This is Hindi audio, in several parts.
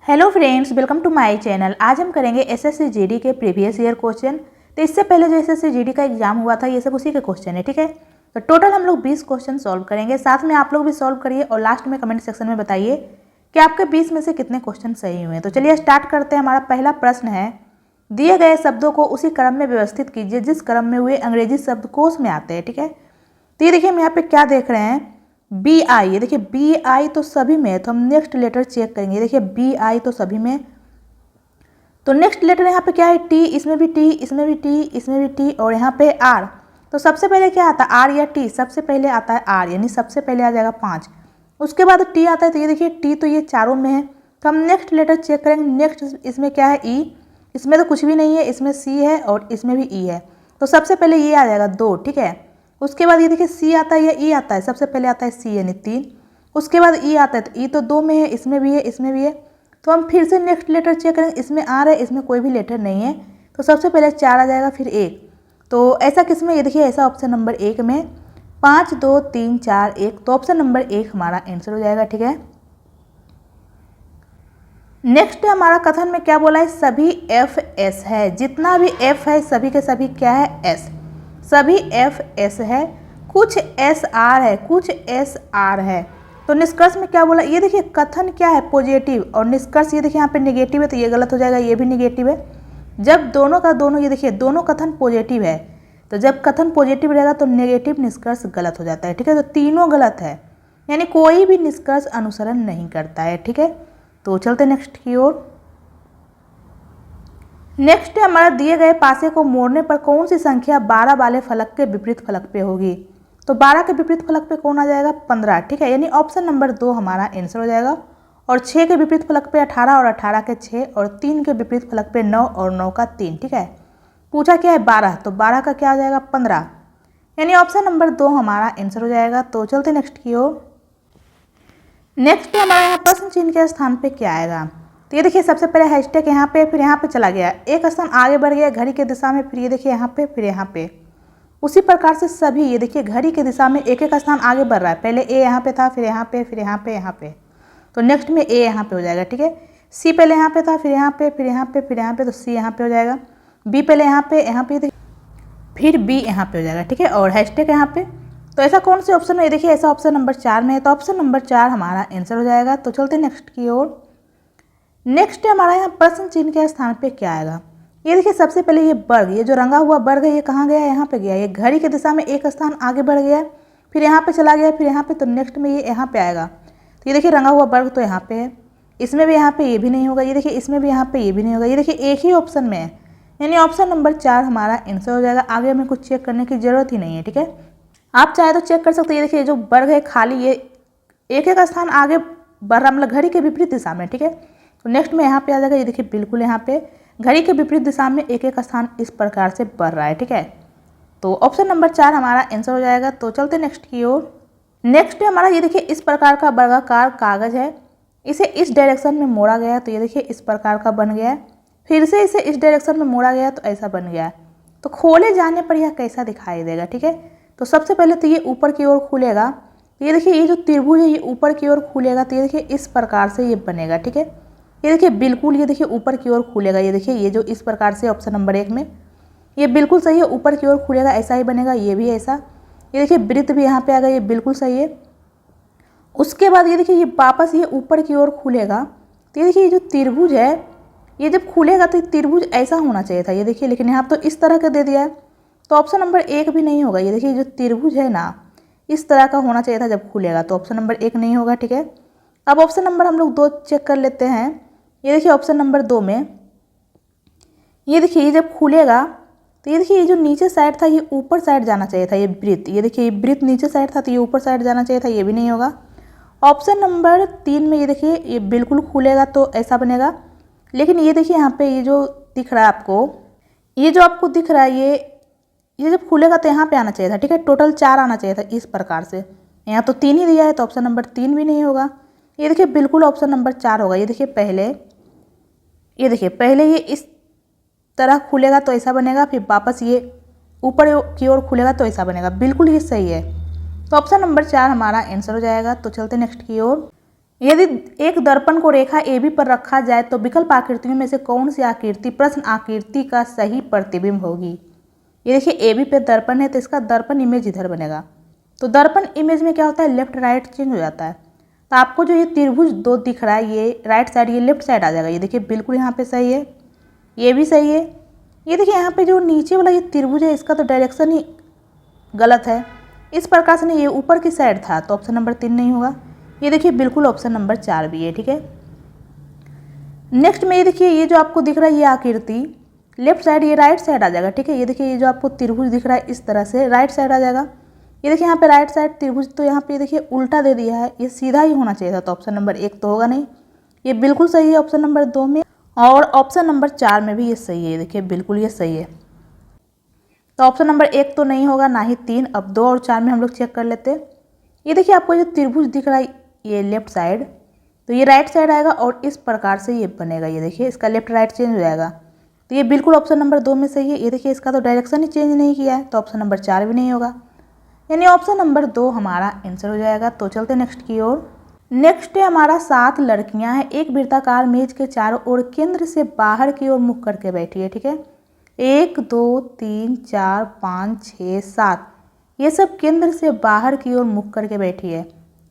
Hello friends, welcome to my channel. आज हम करेंगे एसएससी जीडी के प्रीवियस ईयर क्वेश्चन। तो इससे पहले जो एसएससी जीडी का एग्जाम हुआ था ये सब उसी के क्वेश्चन है, ठीक है। तो टोटल हम लोग 20 क्वेश्चन सॉल्व करेंगे, साथ में आप लोग भी सॉल्व करिए और लास्ट में कमेंट सेक्शन में बताइए कि आपके 20 में से कितने क्वेश्चन सही हुए। तो चलिए स्टार्ट करते हैं। हमारा पहला प्रश्न है, दिए गए शब्दों को उसी क्रम में व्यवस्थित कीजिए जिस क्रम में वे अंग्रेजी शब्दकोश में आते हैं, ठीक है। तो ये देखिए हम यहाँ पे क्या देख रहे हैं, बी आई। ये देखिए बी आई तो सभी में है, तो हम नेक्स्ट लेटर चेक करेंगे। देखिए बी आई तो सभी में, तो नेक्स्ट लेटर यहाँ पे क्या है, टी। इसमें भी टी, इसमें भी टी, इसमें भी टी, और यहाँ पे आर। तो सबसे पहले क्या आता है, आर या टी। सबसे पहले आता है आर, यानी सबसे पहले आ जाएगा 5। उसके बाद टी आता है। तो ये देखिए टी तो ये चारों में है, तो हम नेक्स्ट लेटर चेक करेंगे। नेक्स्ट इसमें क्या है, ई। इसमें तो कुछ भी नहीं है, इसमें सी है और इसमें भी ई है। तो सबसे पहले ये आ जाएगा 2, ठीक है। उसके बाद ये देखिए सी आता है या ई आता है, सबसे पहले आता है सी यानी 3। उसके बाद ई आता है, तो ई तो 2 में है, इसमें भी है, इसमें भी है। तो हम फिर से नेक्स्ट लेटर चेक करेंगे। इसमें आर है, इसमें कोई भी लेटर नहीं है, तो सबसे पहले 4 आ जाएगा, फिर 1। तो ऐसा किस में, ये देखिए ऐसा ऑप्शन नंबर 1 में 5 2 3 4 1। तो ऑप्शन नंबर 1 हमारा आंसर हो जाएगा, ठीक है। नेक्स्ट हमारा कथन में क्या बोला है, सभी एफ एस है। जितना भी एफ है सभी के सभी क्या है, एस। सभी एफ एस है, कुछ एस आर है, कुछ एस आर है। तो निष्कर्ष में क्या बोला, ये देखिए कथन क्या है, पॉजिटिव, और निष्कर्ष ये देखिए यहाँ पे नेगेटिव है, तो ये गलत हो जाएगा, ये भी नेगेटिव है। जब दोनों का दोनों, ये देखिए दोनों कथन पॉजिटिव है, तो जब कथन पॉजिटिव रहेगा तो नेगेटिव निष्कर्ष गलत हो जाता है, ठीक है। तो तीनों गलत है, यानी कोई भी निष्कर्ष अनुसरण नहीं करता है, ठीक है। तो चलते नेक्स्ट की ओर। नेक्स्ट हमारा दिए गए पासे को मोड़ने पर कौन सी संख्या 12 वाले फलक के विपरीत फलक पे होगी। तो 12 के विपरीत फलक पे कौन आ जाएगा, 15, ठीक है। यानी ऑप्शन नंबर 2 हमारा आंसर हो जाएगा। और 6 के विपरीत फलक पे 18 और 18 के 6, और 3 के विपरीत फलक पे 9 और 9 का 3, ठीक है। पूछा क्या है 12, तो 12 का क्या आ जाएगा, 15, यानी ऑप्शन नंबर 2 हमारा आंसर हो जाएगा। तो चलते नेक्स्ट की ओर। नेक्स्ट हमारे यहाँ प्रश्न चिन्ह के स्थान पे क्या आएगा। तो ये देखिए सबसे पहले हैशटैग यहाँ पे, फिर यहाँ पे चला गया, एक स्थान आगे बढ़ गया घड़ी के दिशा में, फिर ये देखिए यहाँ पे, फिर यहाँ पे। उसी प्रकार से सभी, ये देखिए घड़ी के दिशा में एक एक स्थान आगे बढ़ रहा है। पहले ए यहाँ पे था, फिर यहाँ पे, फिर यहाँ पे, यहाँ पे। तो नेक्स्ट में ए यहाँ पे हो जाएगा, ठीक है। सी पहले यहाँ पे था, फिर यहाँ पे, फिर यहाँ पे, फिर यहाँ पे, तो सी यहाँ पे हो जाएगा। बी पहले यहाँ पे, फिर बी यहाँ पे हो जाएगा, ठीक है। और हैशटैग यहाँ पे। तो ऐसा कौन से ऑप्शन में, ये देखिए ऐसा ऑप्शन नंबर 4 में है, तो ऑप्शन नंबर 4 हमारा आंसर हो जाएगा। तो चलते नेक्स्ट की ओर। नेक्स्ट हमारा यहाँ प्रश्न चिन्ह के स्थान पे क्या आएगा। ये देखिए सबसे पहले ये वर्ग, ये जो रंगा हुआ वर्ग है ये कहाँ गया, यहाँ पे गया। ये घड़ी के दिशा में एक स्थान आगे बढ़ गया, फिर यहाँ पे चला गया, फिर यहाँ पे। तो नेक्स्ट में ये यहाँ पे आएगा। तो ये देखिए रंगा हुआ वर्ग तो यहाँ पे है, इसमें भी यहाँ पे ये भी नहीं होगा, ये देखिए इसमें भी यहाँ पे ये भी नहीं होगा, ये देखिए एक ही ऑप्शन में है, यानी ऑप्शन नंबर 4 हमारा आंसर हो जाएगा। आगे हमें कुछ चेक करने की जरूरत ही नहीं है, ठीक है। आप चाहे तो चेक कर सकते हैं। ये देखिए जो वर्ग है खाली, ये एक एक स्थान आगे बढ़ रहा, मतलब घड़ी के विपरीत दिशा में, ठीक है। तो नेक्स्ट में यहाँ पे आ जाएगा, ये देखिए बिल्कुल यहाँ पे घड़ी के विपरीत दिशा में एक एक स्थान इस प्रकार से बढ़ रहा है, ठीक है। तो ऑप्शन नंबर 4 हमारा आंसर हो जाएगा। तो चलते नेक्स्ट की ओर। नेक्स्ट हमारा ये देखिए इस प्रकार का वर्गाकार कागज है, इसे इस डायरेक्शन में मोड़ा गया, तो ये देखिए इस प्रकार का बन गया है। फिर से इसे इस डायरेक्शन में मोड़ा गया तो ऐसा बन गया। तो खोले जाने पर यह कैसा दिखाई देगा, ठीक है। तो सबसे पहले तो ये ऊपर की ओर खुलेगा, तो ये देखिए ये जो त्रिभुज है ये ऊपर की ओर खुलेगा, तो ये देखिए इस प्रकार से ये बनेगा, ठीक है। ये देखिए बिल्कुल, ये देखिए ऊपर की ओर खुलेगा, ये देखिए ये जो इस प्रकार से ऑप्शन नंबर 1 में, ये बिल्कुल सही है, ऊपर की ओर खुलेगा, ऐसा ही बनेगा। ये भी ऐसा, ये देखिए वृत्त भी यहाँ पे आ गया, ये बिल्कुल सही है। उसके बाद ये देखिए ये वापस ये ऊपर की ओर खुलेगा, तो ये देखिए ये जो त्रिभुज है ये जब खुलेगा तो त्रिभुज ऐसा होना चाहिए था, ये देखिए, लेकिन यहाँ तो इस तरह का दे दिया है, तो ऑप्शन नंबर 1 भी नहीं होगा। ये देखिए जो त्रिभुज है ना, इस तरह का होना चाहिए था जब खुलेगा, तो ऑप्शन नंबर 1 नहीं होगा, ठीक है। अब ऑप्शन नंबर हम लोग 2 चेक कर लेते हैं। ये देखिए ऑप्शन नंबर 2 में, ये देखिए ये जब खुलेगा तो ये देखिए ये जो नीचे साइड था ये ऊपर साइड जाना चाहिए था, ये वृत्त, ये देखिए ये वृत्त नीचे साइड था तो ये ऊपर साइड जाना चाहिए था, ये भी नहीं होगा। ऑप्शन नंबर 3 में ये देखिए ये बिल्कुल खुलेगा तो ऐसा बनेगा, लेकिन ये देखिए यहाँ पे ये जो दिख रहा है आपको, ये जो आपको दिख रहा है ये जब खुलेगा तो यहाँ पे आना चाहिए था, ठीक है। टोटल 4 आना चाहिए था इस प्रकार से, यहाँ तो 3 ही दिया है, तो ऑप्शन नंबर 3 भी नहीं होगा। ये देखिए बिल्कुल ऑप्शन नंबर 4 होगा। ये देखिए पहले, ये देखिए पहले ये इस तरह खुलेगा तो ऐसा बनेगा, फिर वापस ये ऊपर की ओर खुलेगा तो ऐसा बनेगा, बिल्कुल ये सही है। तो ऑप्शन नंबर 4 हमारा आंसर हो जाएगा। तो चलते नेक्स्ट की ओर। यदि एक दर्पण को रेखा AB पर रखा जाए तो विकल्प आकृतियों में से कौन सी आकृति प्रश्न आकृति का सही प्रतिबिंब होगी। ये देखिए AB पे दर्पण है तो इसका दर्पण इमेज इधर बनेगा। तो दर्पण इमेज में क्या होता है, लेफ्ट राइट चेंज हो जाता है। तो आपको जो ये त्रिभुज 2 दिख रहा है, ये राइट साइड ये लेफ्ट साइड आ जाएगा। ये देखिए बिल्कुल यहाँ पे सही है, ये भी सही है। ये देखिए यहाँ पे जो नीचे वाला ये त्रिभुज है इसका तो डायरेक्शन ही गलत है। इस प्रकार से नहीं, ये ऊपर की साइड था तो ऑप्शन नंबर 3 नहीं होगा। ये देखिए बिल्कुल ऑप्शन नंबर 4 भी है। ठीक है, नेक्स्ट में ये देखिए ये जो आपको दिख रहा है ये आकृति लेफ्ट साइड ये राइट साइड आ जाएगा। ठीक है, ये देखिए ये जो आपको त्रिभुज दिख रहा है इस तरह से राइट साइड आ जाएगा। ये देखिए यहाँ पे राइट साइड त्रिभुज, तो यहाँ पे देखिए उल्टा दे दिया है, ये सीधा ही होना चाहिए था। तो ऑप्शन नंबर 1 तो होगा नहीं, ये बिल्कुल सही है ऑप्शन नंबर 2 में, और ऑप्शन नंबर 4 में भी ये सही है। देखिए बिल्कुल ये सही है। तो ऑप्शन नंबर 1 तो नहीं होगा, ना ही 3। अब 2 और 4 में हम लोग चेक कर लेते हैं। ये देखिए आपको जो त्रिभुज दिख रहा है ये लेफ्ट साइड, तो ये राइट साइड आएगा और इस प्रकार से ये बनेगा। ये देखिए इसका लेफ्ट राइट चेंज हो जाएगा। तो ये बिल्कुल ऑप्शन नंबर 2 में सही है। ये देखिए इसका तो डायरेक्शन ही चेंज नहीं किया है, तो ऑप्शन नंबर 4 भी नहीं होगा, यानी ऑप्शन नंबर 2 हमारा आंसर हो जाएगा। तो चलते नेक्स्ट की ओर। नेक्स्ट है हमारा 7 लड़कियां हैं एक वृत्ताकार मेज के चारों ओर केंद्र से बाहर की ओर मुख करके बैठी है। ठीक है, 1 2 3 4 5 6 7 ये सब केंद्र से बाहर की ओर मुख करके बैठी है।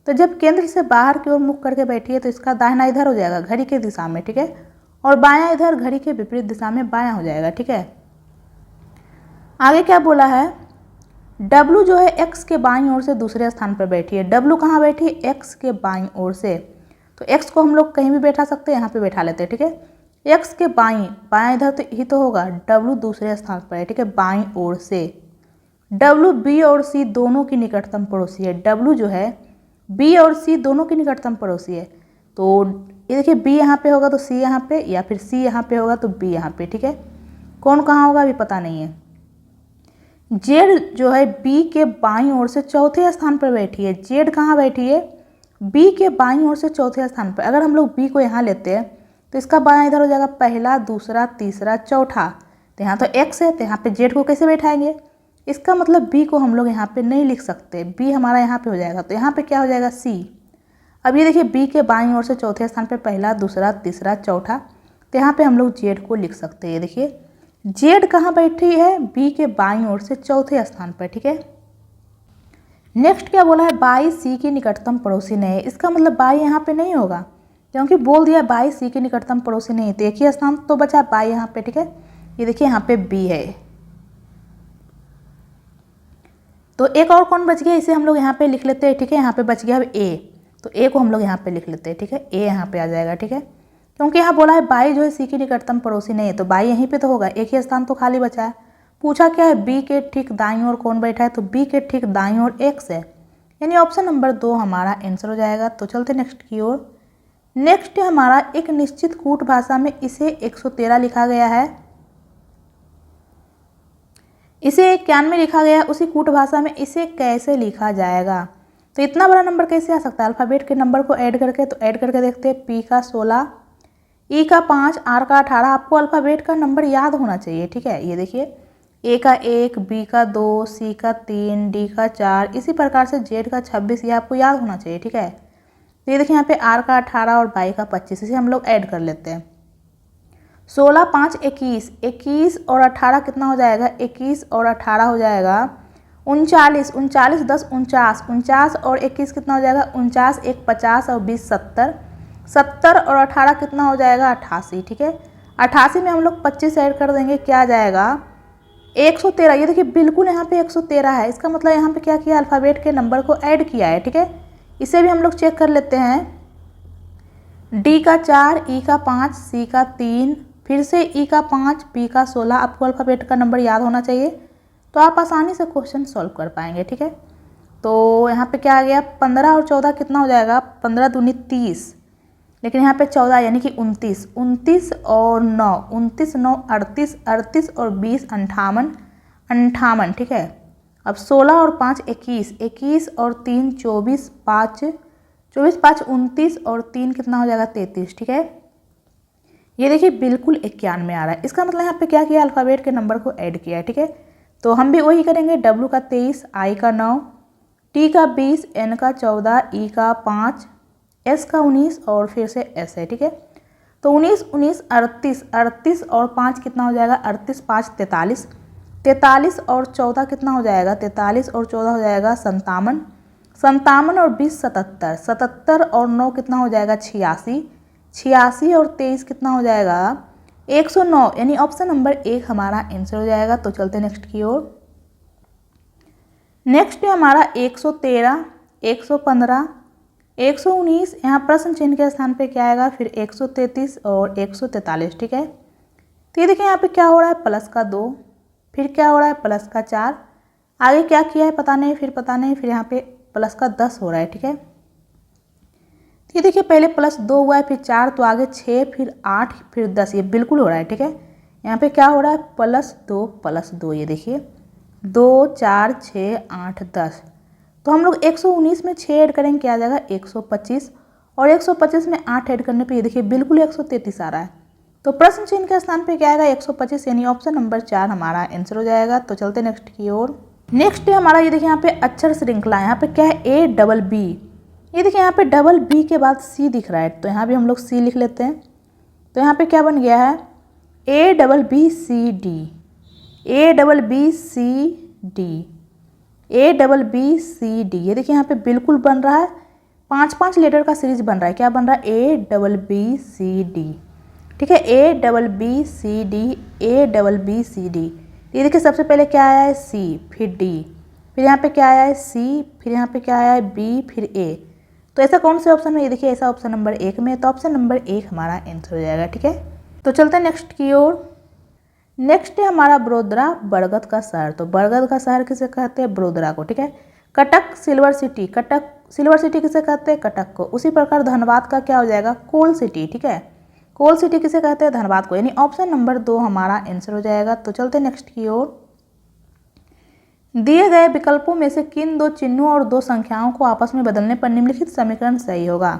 तो जब केंद्र से बाहर की ओर मुख करके बैठी है तो इसका दाहिना इधर हो जाएगा घड़ी के दिशा में। ठीक है, और बायां इधर घड़ी के विपरीत दिशा में बायां हो जाएगा। ठीक है, आगे क्या बोला है, W जो है x के बाईं ओर से दूसरे स्थान पर बैठी है। W कहाँ बैठी है, x के बाईं ओर से। तो x को हम लोग कहीं भी बैठा सकते हैं, यहाँ पे बैठा लेते हैं। ठीक है, x के बाईं, बायां इधर तो ही तो होगा, W दूसरे स्थान पर है। ठीक है, बाईं ओर से। W B और C दोनों की निकटतम पड़ोसी है। W जो है B और C दोनों की निकटतम पड़ोसी है। तो ये देखिए B यहाँ पे होगा तो C यहाँ पे, या फिर C यहाँ पे होगा तो B यहाँ पे। ठीक है, कौन कहाँ होगा अभी पता नहीं है। जेड जो है बी के बाईं ओर से चौथे स्थान पर बैठी है। जेड कहाँ बैठी है, बी के बाईं ओर से चौथे स्थान पर। अगर हम लोग बी को यहाँ लेते हैं तो इसका बायां इधर हो जाएगा, पहला दूसरा तीसरा चौथा। तो यहाँ तो एक्स है, तो यहाँ पे जेड को कैसे बैठाएंगे, इसका मतलब बी को हम लोग यहाँ पे नहीं लिख सकते, बी हमारा यहाँ पे हो जाएगा। तो यहाँ पे क्या हो जाएगा, सी। अब ये देखिए बी के बाईं ओर से चौथे स्थान पर पहला दूसरा तीसरा चौथा, तो यहाँ पे हम लोग जेड को लिख सकते हैं। ये देखिए जेड कहाँ बैठी है, बी के बाईं ओर से चौथे स्थान पर। ठीक है, नेक्स्ट क्या बोला है, बाई सी की निकटतम पड़ोसी नहीं है। इसका मतलब बाई यहाँ पे नहीं होगा, क्योंकि बोल दिया बाई सी की निकटतम पड़ोसी नहीं है, तो एक ही स्थान तो बचा बाई यहाँ पे। ठीक है, ये देखिए यहाँ पे बी है। तो एक और कौन बच गया, इसे हम लोग यहाँ पे लिख लेते हैं। ठीक है, यहाँ पे बच गया अब ए, तो ए को हम लोग यहाँ पे लिख लेते हैं। ठीक है, ए यहाँ पे आ जाएगा। ठीक है, क्योंकि यहाँ बोला है बाई जो है सी की निकटतम पड़ोसी नहीं है, तो बाई यहीं पे तो होगा, एक ही स्थान तो खाली बचा है। पूछा क्या है, बी के ठीक दाईं ओर कौन बैठा है, तो बी के ठीक दाईं ओर एक्स है, यानी ऑप्शन नंबर 2 हमारा आंसर हो जाएगा। तो चलते नेक्स्ट की ओर। नेक्स्ट हमारा एक निश्चित कूट भाषा में इसे 113 लिखा गया है, इसे 91 लिखा गया है, उसी कूट भाषा में इसे कैसे लिखा जाएगा। तो इतना बड़ा नंबर कैसे आ सकता है, अल्फ़ाबेट के नंबर को ऐड करके। तो ऐड करके देखते हैं, पी का 16, ई का 5, आर का 18। आपको अल्फ़ाबेट का नंबर याद होना चाहिए। ठीक है, ये देखिए ए का 1, बी का 2, सी का 3, डी का 4, इसी प्रकार से जेड का 26, ये आपको याद होना चाहिए। ठीक है, तो ये देखिए यहाँ पे आर का 18 और बाई का 25, इसे हम लोग ऐड कर लेते हैं। 16 5 21, 21 और 18 कितना हो जाएगा, 21 और 18 हो जाएगा 39, 39 10 49, 49 और 21 कितना हो जाएगा, 49 1 50 और 20 70, 70 और 18 कितना हो जाएगा, 88। ठीक है, 88 में हम लोग 25 ऐड कर देंगे, क्या आ जाएगा 113। ये देखिए बिल्कुल यहाँ पे 113 है, इसका मतलब यहाँ पे क्या किया, अल्फ़ाबेट के नंबर को ऐड किया है। ठीक है, इसे भी हम लोग चेक कर लेते हैं। डी का 4, ई का 5, सी का 3, फिर से ई का 5, पी का 16। आपको अल्फ़ाबेट का नंबर याद होना चाहिए, तो आप आसानी से क्वेश्चन सॉल्व कर पाएंगे। ठीक है, तो यहाँ पे क्या आ गया, 15 और 14 कितना हो जाएगा, 15 दूनी 30, लेकिन यहाँ पे 14 यानी कि 29, 29 और 9, 29 9 38, 38 और 20 58, 58। ठीक है, अब 16 और 5 21, 21 और 3 24, 5 24 5 29 और 3 कितना हो जाएगा 33। ठीक है, ये देखिए बिल्कुल 91 आ रहा है, इसका मतलब यहाँ पे क्या किया, अल्फ़ाबेट के नंबर को ऐड किया है। ठीक है, तो हम भी वही करेंगे, W का 23, I का 9, T का 20, N का 14, E का 5, एस का 19 और फिर से एस है, ठीक है। तो 19 19 38, 38 और 5 कितना हो जाएगा, 38 5 43, 43 और 14 कितना हो जाएगा, 43 और 14 हो जाएगा 57, 57 और 20 77, 77 और 9 कितना हो जाएगा 86, 86 और 23 कितना हो जाएगा 109, यानी ऑप्शन नंबर 1 हमारा आंसर हो जाएगा। तो चलते नेक्स्ट की ओर। नेक्स्ट है हमारा 113, 115, 119, यहाँ प्रश्न चिन्ह के स्थान पे क्या आएगा, फिर 133 और 143, ठीक है। तो ये देखिए यहाँ पे क्या हो रहा है, प्लस का 2, फिर क्या हो रहा है प्लस का 4, आगे क्या किया है पता नहीं, फिर पता नहीं, फिर यहाँ पे प्लस का 10 हो रहा है, ठीक है। ये देखिए पहले प्लस 2 हुआ है, फिर 4, तो आगे 6, फिर 8, फिर 10, ये बिल्कुल हो रहा है, ठीक है। यहाँ पे क्या हो रहा है प्लस 2, ये देखिए 2 4 6 8 10, तो हम लोग 119 में 6 ऐड करेंगे, क्या आ जाएगा 125, और 125 में 8 ऐड करने पे ये देखिए बिल्कुल 133 आ रहा है। तो प्रश्न चिन्ह के स्थान पे क्या आएगा 125, यानी ऑप्शन नंबर 4 हमारा आंसर हो जाएगा। तो चलते नेक्स्ट की ओर। नेक्स्ट है हमारा, ये देखिए यहाँ पे अक्षर श्रृंखला, यहाँ पे क्या है ए डबल बी, ये देखिए यहाँ पे डबल बी के बाद सी दिख रहा है, तो यहाँ भी हम लोग सी लिख लेते हैं। तो यहाँ पे क्या बन गया है A double B C D, A double B C D, A double B C D, ये देखिए यहाँ पे बिल्कुल बन रहा है, 5 लेटर का सीरीज बन रहा है, क्या बन रहा है A double B C D, ठीक है, A double B C D, A double B C D. ये देखिए सबसे पहले क्या आया है सी, फिर डी, फिर यहाँ पे क्या आया है सी, फिर यहाँ पे क्या आया है बी, फिर ए। तो ऐसा कौन से ऑप्शन में, ये देखिए ऐसा ऑप्शन नंबर 1 में, तो ऑप्शन नंबर 1 हमारा आंसर हो जाएगा, ठीक है। तो चलते हैं नेक्स्ट की ओर। नेक्स्ट है हमारा बड़ोदरा, बरगद का शहर। तो बरगद का शहर किसे कहते हैं, बड़ोदरा को, ठीक है। Cuttack silver city, Cuttack silver city किसे कहते हैं, कटक को। उसी प्रकार धनबाद का क्या हो जाएगा, कोल सिटी, ठीक है। कोल सिटी किसे कहते हैं, धनबाद को, यानी ऑप्शन नंबर 2 हमारा आंसर हो जाएगा। तो चलते नेक्स्ट की ओर। दिए गए विकल्पों में से किन 2 चिन्हों और 2 संख्याओं को आपस में बदलने पर निम्नलिखित समीकरण सही होगा।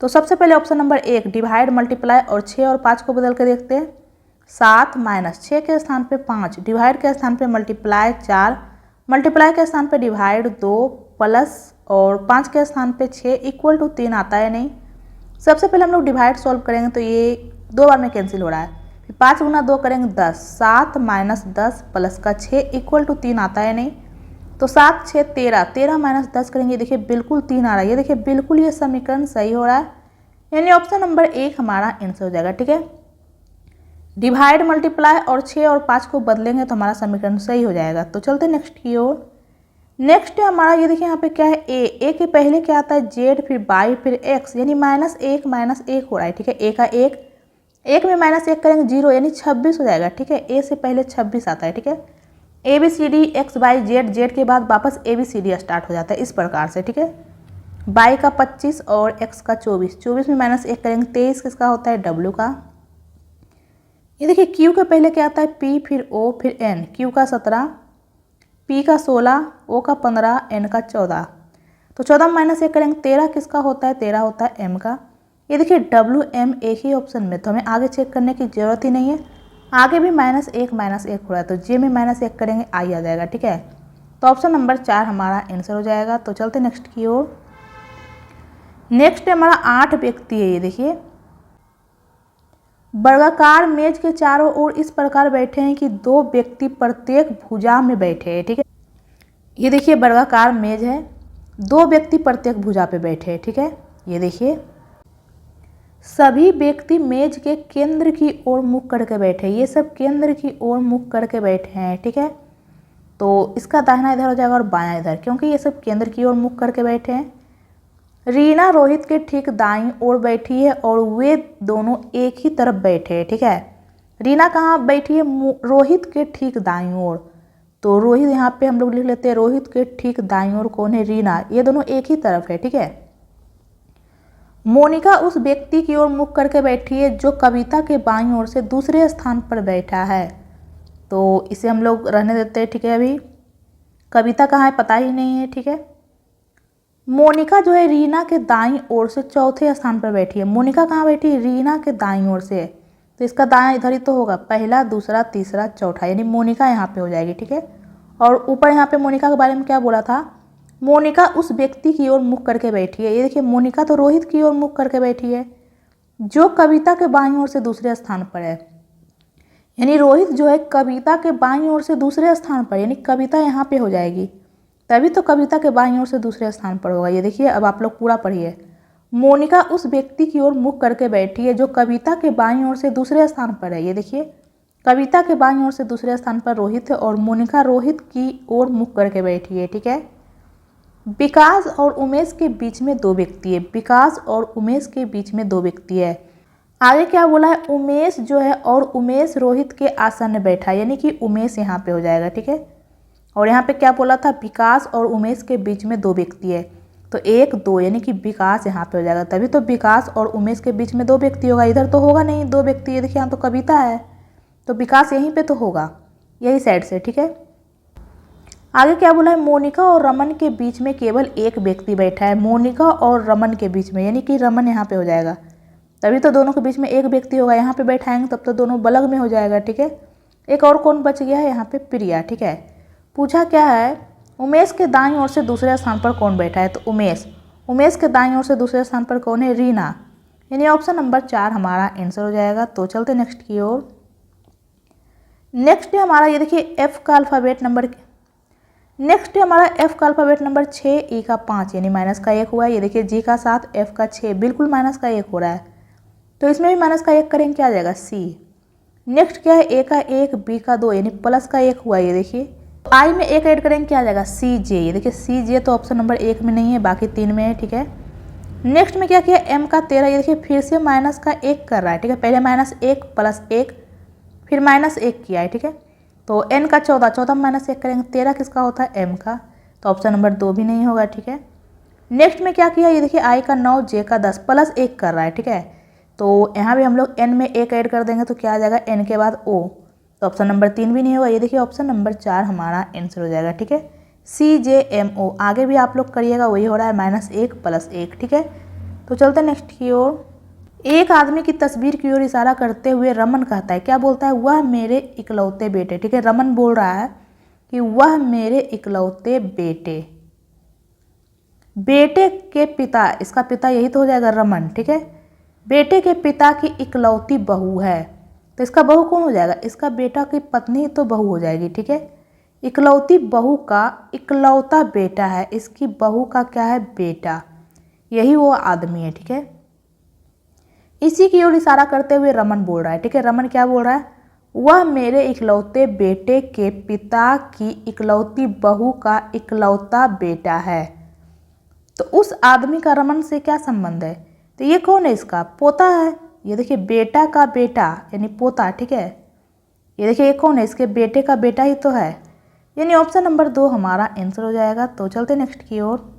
तो सबसे पहले ऑप्शन नंबर 1 डिवाइड मल्टीप्लाई, और 6 और 5 को बदल कर देखते हैं। 7 माइनस 6 के स्थान पे 5, डिवाइड के स्थान पे मल्टीप्लाई 4, मल्टीप्लाई के स्थान पे डिवाइड 2, प्लस और 5 के स्थान पे 6 इक्वल टू 3 आता है नहीं। सबसे पहले हम लोग डिवाइड सॉल्व करेंगे, तो ये 2 बार में कैंसिल हो रहा है, फिर 5 गुना 2 करेंगे 10, 7 माइनस 10 प्लस का 6 इक्वल टू 3 आता है नहीं। तो 7 6 13, 13 माइनस 10 करेंगे, देखिए बिल्कुल 3 आ रहा है, ये देखिए बिल्कुल ये समीकरण सही हो रहा है, यानी ऑप्शन नंबर 1 हमारा आंसर हो जाएगा, ठीक है। डिवाइड मल्टीप्लाई और 6 और 5 को बदलेंगे तो हमारा समीकरण सही हो जाएगा। तो चलते नेक्स्ट की ओर। नेक्स्ट है हमारा, ये देखिए यहाँ पे क्या है ए के पहले क्या आता है जेड, फिर बाई, फिर एक्स, यानी -1 हो रहा है, ठीक है। ए का 1 में -1 करेंगे 0, यानी 26 हो जाएगा, ठीक है। ए से पहले 26 आता है, ठीक है। A B C D X Y Z, Z के बाद वापस A B C D start हो जाता है इस प्रकार से, ठीक है। बाई का 25 और एक्स का 24, 24 में -1 करेंगे 23 किसका होता है डब्ल्यू का। ये देखिए क्यू के पहले क्या आता है पी, फिर ओ, फिर एन, क्यू का 17, पी का 16, ओ का 15, एन का 14। तो 14 में -1 करेंगे 13 किसका होता है, 13 होता है एम का। ये देखिए डब्ल्यू एम एक ही ऑप्शन में, तो हमें आगे चेक करने की जरूरत ही नहीं है, आगे भी -1 हो रहा है, तो जे में -1 करेंगे आई आ जाएगा, ठीक है। तो ऑप्शन नंबर 4 हमारा आंसर हो जाएगा। तो चलते नेक्स्ट की ओर। नेक्स्ट हमारा 8 व्यक्ति है, ये देखिए वर्गाकार मेज के चारों ओर इस प्रकार बैठे हैं कि 2 व्यक्ति प्रत्येक भुजा में बैठे हैं, ठीक है। ये देखिए वर्गाकार मेज है, 2 व्यक्ति प्रत्येक भुजा पे बैठे हैं, ठीक है। ये देखिए सभी व्यक्ति मेज के केंद्र की ओर मुख करके बैठे हैं, ये सब केंद्र की ओर मुख करके बैठे हैं, ठीक है। तो इसका दाहिना इधर हो जाएगा और बायां इधर, क्योंकि ये सब केंद्र की ओर मुख करके बैठे हैं। रीना रोहित के ठीक दाईं ओर बैठी है और वे दोनों एक ही तरफ बैठे हैं, ठीक है। रीना कहाँ बैठी है, रोहित के ठीक दाईं ओर, तो रोहित यहाँ पे हम लोग लिख लेते हैं रोहित के ठीक दाईं ओर कौन है, रीना, ये दोनों एक ही तरफ है, ठीक है। मोनिका उस व्यक्ति की ओर मुख करके बैठी है जो कविता के बाईं ओर से दूसरे स्थान पर बैठा है, तो इसे हम लोग रहने देते हैं, ठीक है। अभी कविता कहाँ है पता ही नहीं है, ठीक है। मोनिका जो है रीना के दाईं ओर से चौथे स्थान पर बैठी है, मोनिका कहाँ बैठी है, रीना के दाईं ओर से, तो इसका दायां इधर ही तो होगा, पहला दूसरा तीसरा चौथा, यानी मोनिका यहाँ पे हो जाएगी, ठीक है। और ऊपर यहाँ पे मोनिका के बारे में क्या बोला था, मोनिका उस व्यक्ति की ओर मुख करके बैठी है। ये देखिए मोनिका तो रोहित की ओर मुख करके बैठी है, जो कविता के बाईं ओर से दूसरे स्थान पर है। यानी रोहित जो है कविता के बाईं ओर से दूसरे स्थान पर, यानी कविता यहाँ पे हो जाएगी, तभी तो कविता के बाईं ओर से दूसरे स्थान पर होगा। ये देखिए अब आप लोग पूरा पढ़िए। मोनिका उस व्यक्ति की ओर मुख करके बैठी है जो कविता के बाईं ओर से दूसरे स्थान पर है। ये देखिए कविता के बाईं ओर से दूसरे स्थान पर रोहित है और मोनिका रोहित की ओर मुख करके बैठी है। ठीक है। विकास और उमेश के बीच में दो व्यक्ति है। विकास और उमेश के बीच में दो व्यक्ति है। आगे क्या बोला है, उमेश जो है और उमेश रोहित के आसन्न बैठा, यानी कि उमेश यहाँ पे हो जाएगा। ठीक है। और यहाँ पे क्या बोला था, विकास और उमेश के बीच में दो व्यक्ति है, तो एक दो यानी कि विकास यहाँ पे हो जाएगा, तभी तो विकास और उमेश के बीच में दो व्यक्ति होगा। इधर तो होगा नहीं दो व्यक्ति, ये देखिए यहाँ तो कविता है, तो विकास यहीं पे तो होगा, यही साइड से। ठीक है। आगे क्या बोला है, मोनिका और रमन के बीच में केवल एक व्यक्ति बैठा है। मोनिका और रमन के बीच में, यानी कि रमन यहाँ पे हो जाएगा, तभी तो दोनों के बीच में एक व्यक्ति होगा। यहाँ पे बैठाएंगे तब तो दोनों बलग में हो जाएगा। ठीक है। एक और कौन बच गया है यहाँ पे, प्रिया। ठीक है। पूछा क्या है, उमेश के दाईं ओर से दूसरे स्थान पर कौन बैठा है, तो उमेश। उमेश के दाईं ओर से दूसरे स्थान पर कौन है, रीना। यानी ऑप्शन नंबर 4 हमारा आंसर हो जाएगा। तो चलते नेक्स्ट की ओर। नेक्स्ट है हमारा, ये देखिए एफ का अल्फ़ाबेट नंबर, नेक्स्ट है हमारा एफ का अल्फ़ाबेट नंबर 6, ई का 5 यानी माइनस का 1 हुआ है। ये देखिए जी का 7, एफ का 6 बिल्कुल माइनस का 1 हो रहा है, तो इसमें भी माइनस का 1 करेंगे, क्या आ जाएगा, सी। नेक्स्ट क्या है, ए का 1, बी का 2 यानी प्लस का 1 हुआ है। ये देखिए आई में 1 ऐड करेंगे, क्या आ जाएगा, सी जे। ये देखिए सी जे तो ऑप्शन नंबर 1 में नहीं है, बाकी 3 में है। ठीक है। नेक्स्ट में क्या किया, एम का 13, ये देखिए फिर से माइनस का 1 कर रहा है। ठीक है। पहले -1 प्लस 1 फिर -1 किया है। ठीक है। तो एन का 14, 14 में -1 करेंगे, 13 किसका होता है, एम का, तो ऑप्शन नंबर 2 भी नहीं होगा। ठीक है। नेक्स्ट में क्या किया, ये देखिए आई का 9, जे का 10 प्लस 1 कर रहा है। ठीक है। तो यहाँ भी हम लोग एन में 1 ऐड कर देंगे, तो क्या आ जाएगा, एन के बाद ओ, तो ऑप्शन नंबर 3 भी नहीं होगा। ये देखिए ऑप्शन नंबर 4 हमारा आंसर हो जाएगा। ठीक है। सी जे एम ओ, आगे भी आप लोग करिएगा, वही हो रहा है -1 प्लस 1। ठीक है। तो चलते नेक्स्ट की ओर। एक आदमी की तस्वीर की ओर इशारा करते हुए रमन कहता है, क्या बोलता है, वह मेरे इकलौते बेटे। ठीक है। रमन बोल रहा है कि वह मेरे इकलौते बेटे, बेटे के पिता, इसका पिता यही तो हो जाएगा रमन। ठीक है। बेटे के पिता की इकलौती बहू है, तो इसका बहू कौन हो जाएगा, इसका बेटा की पत्नी तो बहू हो जाएगी। ठीक है। इकलौती बहू का इकलौता बेटा है, इसकी बहू का क्या है, बेटा, यही वो आदमी है। ठीक है। इसी की ओर इशारा करते हुए रमन बोल रहा है। ठीक है। रमन क्या बोल रहा है, वह मेरे इकलौते बेटे के पिता की इकलौती बहू का इकलौता बेटा है। तो उस आदमी का रमन से क्या संबंध है, तो ये कौन है, इसका पोता है। ये देखिए बेटा का बेटा यानी पोता। ठीक है। ये देखिए ये कौन है, इसके बेटे का बेटा ही तो है, यानी ऑप्शन नंबर 2 हमारा आंसर हो जाएगा। तो चलते नेक्स्ट की ओर।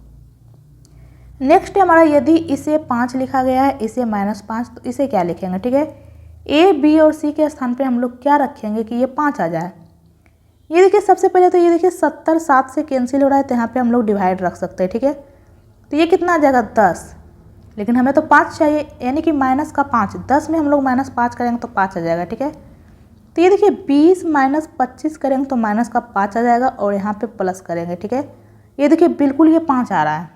नेक्स्ट हमारा, यदि इसे 5 लिखा गया है, इसे -5, तो इसे क्या लिखेंगे। ठीक है। ए बी और सी के स्थान पे हम लोग क्या रखेंगे कि ये 5 आ जाए। ये देखिए सबसे पहले तो ये देखिए 70 7 से कैंसिल हो रहा है, तो यहाँ पे हम लोग डिवाइड रख सकते हैं। ठीक है। तो ये कितना आ जाएगा, 10, लेकिन हमें तो 5 चाहिए, यानी कि माइनस का 5, 10 में हम लोग -5 करेंगे तो 5 आ जाएगा। ठीक है। तो ये देखिए 20 - 25 करेंगे तो माइनस का 5 आ जाएगा, और यहाँ पे प्लस करेंगे। ठीक है। ये देखिए बिल्कुल ये 5 आ रहा है,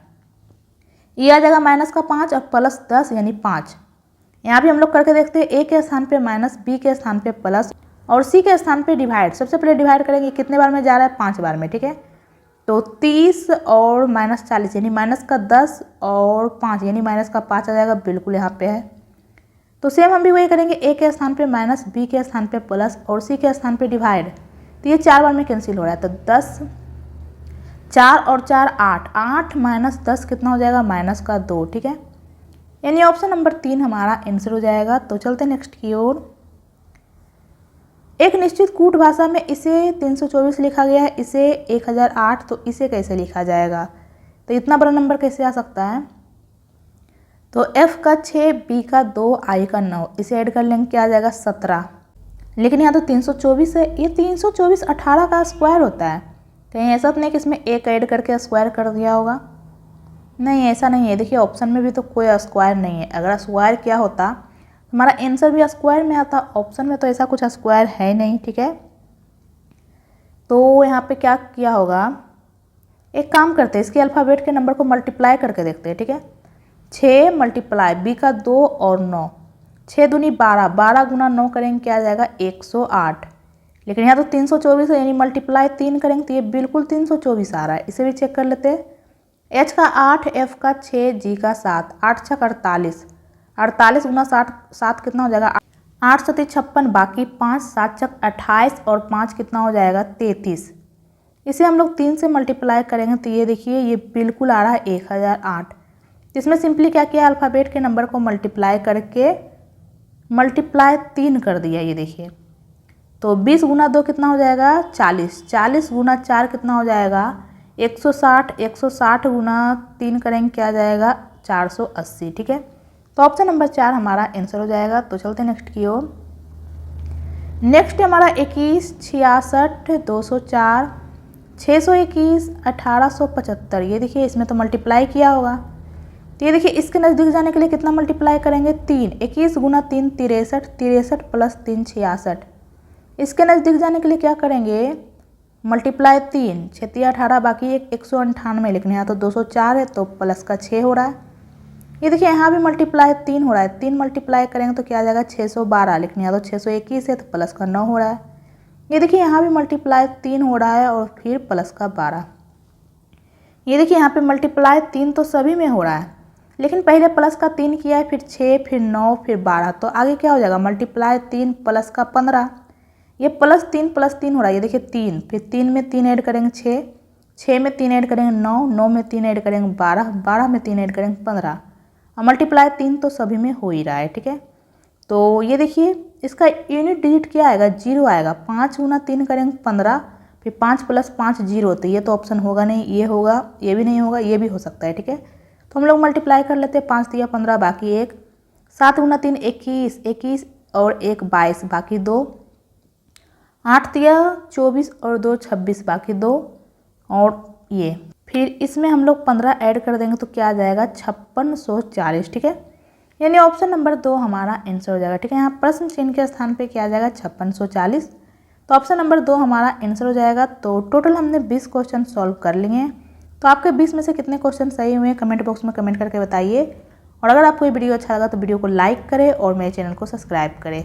ये आ जाएगा -5 और प्लस 10 यानी 5। यहाँ भी हम लोग करके देखते हैं, ए के स्थान पे माइनस, बी के स्थान पे प्लस और सी के स्थान पे डिवाइड। सबसे पहले डिवाइड करेंगे, कितने बार में जा रहा है, 5 बार में। ठीक है। तो 30 और -40 यानी माइनस का 10 और 5 यानी माइनस का 5 आ जाएगा, बिल्कुल यहाँ पे है। तो सेम हम भी वही करेंगे, ए के स्थान पे माइनस, बी के स्थान पे प्लस और सी के स्थान पे डिवाइड। तो ये 4 बार में कैंसिल हो रहा है, तो 10, 4 और 4 8, 8 - 10 कितना हो जाएगा, माइनस का 2। ठीक है। यानी ऑप्शन नंबर 3 हमारा आंसर हो जाएगा। तो चलते नेक्स्ट की ओर। एक निश्चित कूट भाषा में इसे 324 लिखा गया है, इसे 1008, तो इसे कैसे लिखा जाएगा, तो इतना बड़ा नंबर कैसे आ सकता है। तो एफ का 6, बी का 2, आई का 9, इसे ऐड कर लेंगे, क्या आ जाएगा, 17। लेकिन यहाँ तो 324 है, ये 324 18 का स्क्वायर होता है, कहीं ऐसा तो नहीं कि इसमें एक ऐड करके स्क्वायर कर दिया होगा, नहीं ऐसा नहीं है। देखिए ऑप्शन में भी तो कोई स्क्वायर नहीं है, अगर स्क्वायर क्या होता हमारा आंसर भी स्क्वायर में आता, ऑप्शन में तो ऐसा कुछ स्क्वायर है नहीं। ठीक है। तो यहाँ पे क्या किया होगा, एक काम करते हैं, इसके अल्फ़ाबेट के नंबर को मल्टीप्लाई करके देखते हैं, ठीक है। 6 मल्टीप्लाई बी का 2 और 9, 6 दूनी 12, 12 गुना 9 करेंगे क्या आ जाएगा 108। लेकिन यहाँ तो 324 है, यानी मल्टीप्लाई 3 करेंगे तो ये बिल्कुल 324 आ रहा है। इसे भी चेक कर लेते हैं। एच का 8, एफ का 6, जी का 7, 8 छक 48, 48 गुना 60, 7 कितना हो जाएगा 8 सती 56, बाकी 5, 7 छक 28 और 5 कितना हो जाएगा 33। इसे हम लोग 3 से मल्टीप्लाई करेंगे तो ये देखिए ये बिल्कुल आ रहा है 1008। इसमें सिंपली क्या किया, अल्फ़ाबेट के नंबर को मल्टीप्लाई करके मल्टीप्लाई 3 कर दिया। ये देखिए तो 20 गुना 2 कितना हो जाएगा 40, 40 गुना 4 कितना हो जाएगा 160, 160 गुना 3 करेंगे क्या आ जाएगा 480। ठीक है, तो ऑप्शन नंबर 4 हमारा आंसर हो जाएगा। तो चलते हैं नेक्स्ट की ओर। नेक्स्ट हमारा 21, 66, 204, 621, 1875। ये देखिए इसमें तो मल्टीप्लाई किया होगा, तो ये देखिए इसके नज़दीक जाने के लिए कितना मल्टीप्लाई करेंगे 3, 21 गुना 3 63, 63 प्लस 3 66। इसके नज़दीक जाने के लिए क्या करेंगे मल्टीप्लाई 3, 6 18, बाकी एक 198, लेकिन यहाँ तो 204 है तो प्लस का 6 हो रहा है। ये देखिए यहाँ भी मल्टीप्लाई 3 हो रहा है, 3 मल्टीप्लाई करेंगे तो क्या आ जाएगा 612, लेकिन यहाँ तो 621 है तो प्लस का 9 हो रहा है। ये देखिए यहाँ भी मल्टीप्लाई 3 हो रहा है और फिर प्लस का 12। ये देखिए यहाँ पे मल्टीप्लाई 3 तो सभी में हो रहा है, लेकिन पहले प्लस का 3 किया है, फिर 6, फिर 9, फिर 12, तो आगे क्या हो जाएगा मल्टीप्लाई 3 प्लस का 15। ये प्लस 3 हो रहा है। ये देखिए 3, फिर 3 में 3 ऐड करेंगे 6, 6 में 3 ऐड करेंगे 9, 9 में 3 ऐड करेंगे 12, 12 में 3 ऐड करेंगे 15। और मल्टीप्लाई 3 तो सभी में हो ही रहा है। ठीक है, तो ये देखिए इसका यूनिट डिजिट क्या आएगा 0 आएगा। 5 गुना 3 करेंगे 15, फिर 5 प्लस 5 0, तो ये तो ऑप्शन होगा नहीं, ये होगा, ये भी नहीं होगा, ये भी हो सकता है। ठीक है, तो हम लोग मल्टीप्लाई कर लेते हैं। 5 दिया 15, बाकी 1, 7 गुना 3 21, 21 और 1 22, बाकी 2, 8 दिया 24 और 2 26, बाकी 2, और ये फिर इसमें हम लोग 15 ऐड कर देंगे तो क्या आ जाएगा 5640। ठीक है, यानी ऑप्शन नंबर 2 हमारा आंसर हो जाएगा। ठीक है, यहाँ प्रश्न चिन्ह के स्थान पे क्या आ जाएगा 5640, तो ऑप्शन नंबर 2 हमारा आंसर हो जाएगा। तो टोटल हमने 20 क्वेश्चन सॉल्व कर लिए हैं। तो आपके 20 में से कितने क्वेश्चन सही हुए हैं कमेंट बॉक्स में कमेंट करके बताइए। और अगर आपको ये वीडियो अच्छा लगा तो वीडियो को लाइक करें और मेरे चैनल को सब्सक्राइब करें।